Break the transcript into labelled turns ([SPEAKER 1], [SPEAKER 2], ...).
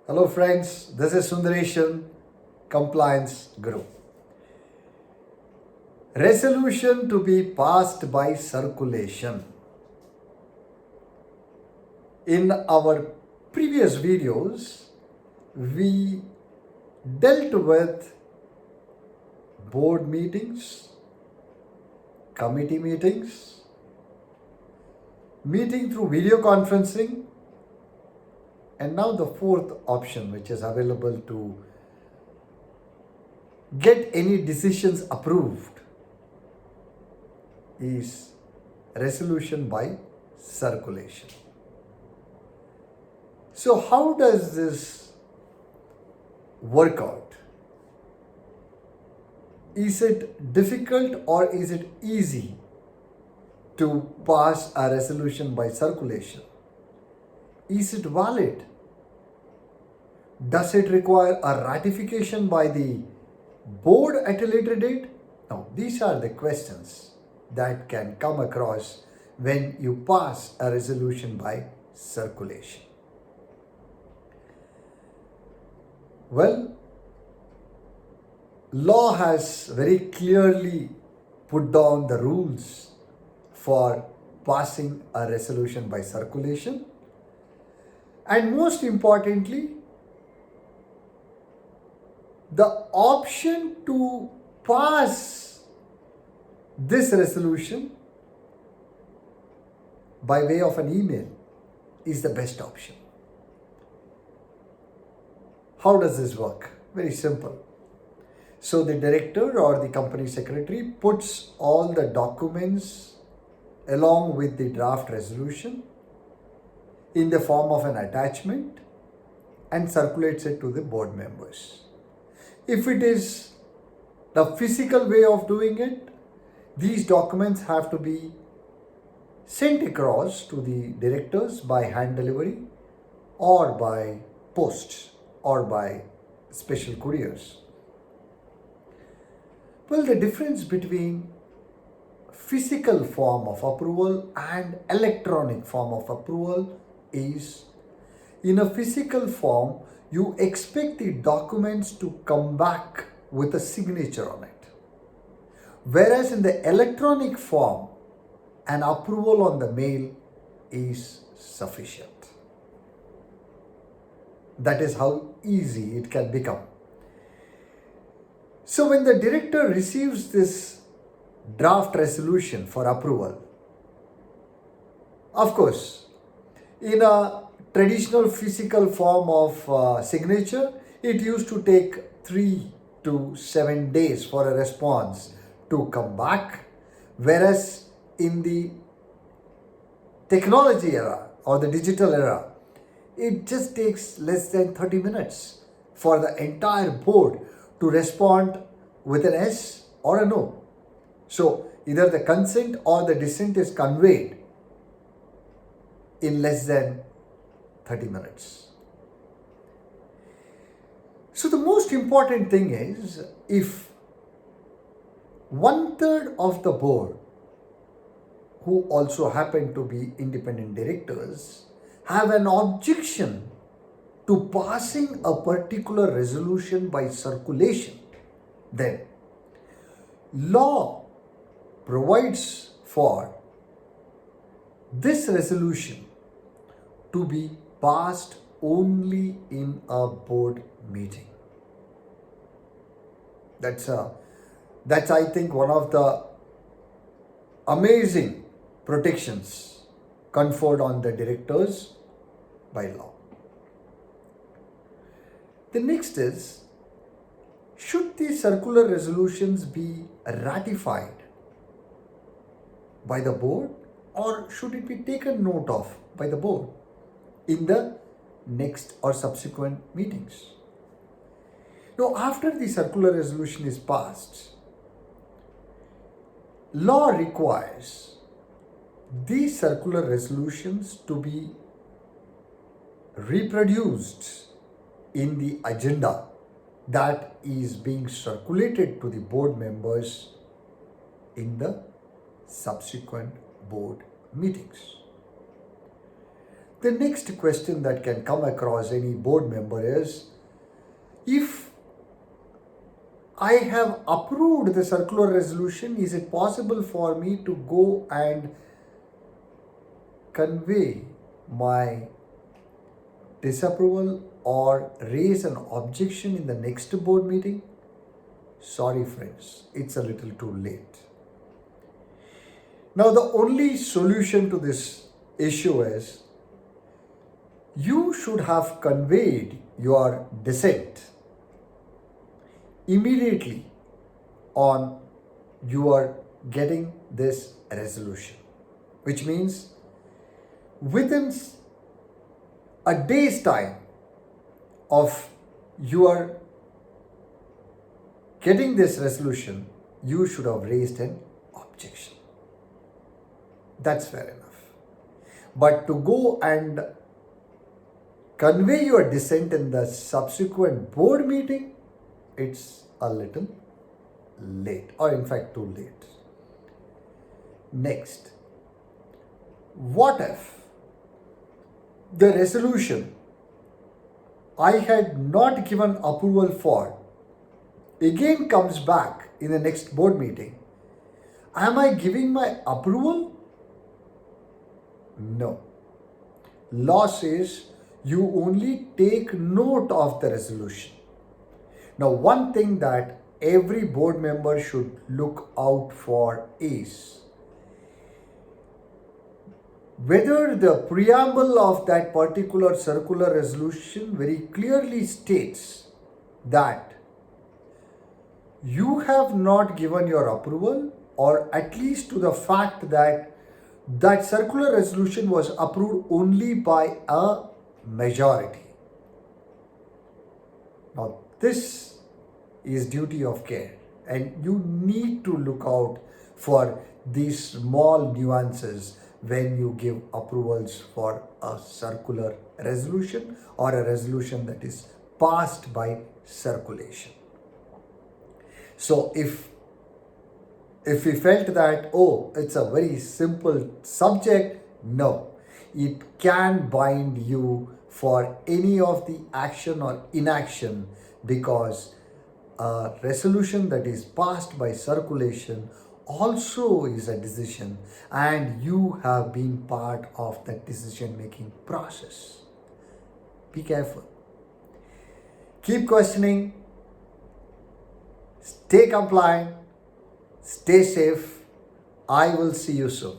[SPEAKER 1] Hello friends, this is Sundareshan, Compliance Guru. Resolution to be passed by circulation. In our previous videos, we dealt with board meetings, committee meetings, meeting through video conferencing, and now the fourth option which is available to get any decisions approved is resolution by circulation. So, how does this work out? Is it difficult or is it easy to pass a resolution by circulation? Is it valid? Does it require a ratification by the board at a later date? No, these are the questions that can come across when you pass a resolution by circulation. Well, law has very clearly put down the rules for passing a resolution by circulation, and most importantly, the option to pass this resolution by way of an email is the best option. How does this work? Very simple. So the director or the company secretary puts all the documents along with the draft resolution in the form of an attachment and circulates it to the board members. If it is the physical way of doing it, these documents have to be sent across to the directors by hand delivery or by post or by special couriers. Well, the difference between physical form of approval and electronic form of approval is, in a physical form, you expect the documents to come back with a signature on it. Whereas in the electronic form, an approval on the mail is sufficient. That is how easy it can become. So when the director receives this draft resolution for approval, of course, in a traditional physical form of signature, it used to take 3 to 7 days for a response to come back, whereas in the technology era or the digital era, it just takes less than 30 minutes for the entire board to respond with an yes or a no. So either the consent or the dissent is conveyed in less than 30 minutes. So the most important thing is, if 1/3 of the board, who also happen to be independent directors, have an objection to passing a particular resolution by circulation, then law provides for this resolution to be passed only in a board meeting. That's I think one of the amazing protections conferred on the directors by law. The next is, should the circular resolutions be ratified by the board or should it be taken note of by the board in the next or subsequent meetings? Now, after the circular resolution is passed, law requires these circular resolutions to be reproduced in the agenda that is being circulated to the board members in the subsequent board meetings. The next question that can come across any board member is, if I have approved the circular resolution, is it possible for me to go and convey my disapproval or raise an objection in the next board meeting? Sorry friends, it's a little too late. Now the only solution to this issue is, you should have conveyed your dissent immediately on your getting this resolution, which means within a day's time of your getting this resolution, you should have raised an objection. That's fair enough. But to go and convey your dissent in the subsequent board meeting, it's a little late, or in fact too late. Next, what if the resolution I had not given approval for again comes back in the next board meeting? Am I giving my approval? No. Law says you only take note of the resolution. Now, one thing that every board member should look out for is whether the preamble of that particular circular resolution very clearly states that you have not given your approval, or at least to the fact that that circular resolution was approved only by a majority. Now, this is duty of care, and you need to look out for these small nuances when you give approvals for a circular resolution or a resolution that is passed by circulation. So if we felt that, oh, it's a very simple subject, no, it can bind you for any of the action or inaction, because a resolution that is passed by circulation also is a decision, and you have been part of that decision making process. Be careful. Keep questioning. Stay compliant. Stay safe. I will see you soon.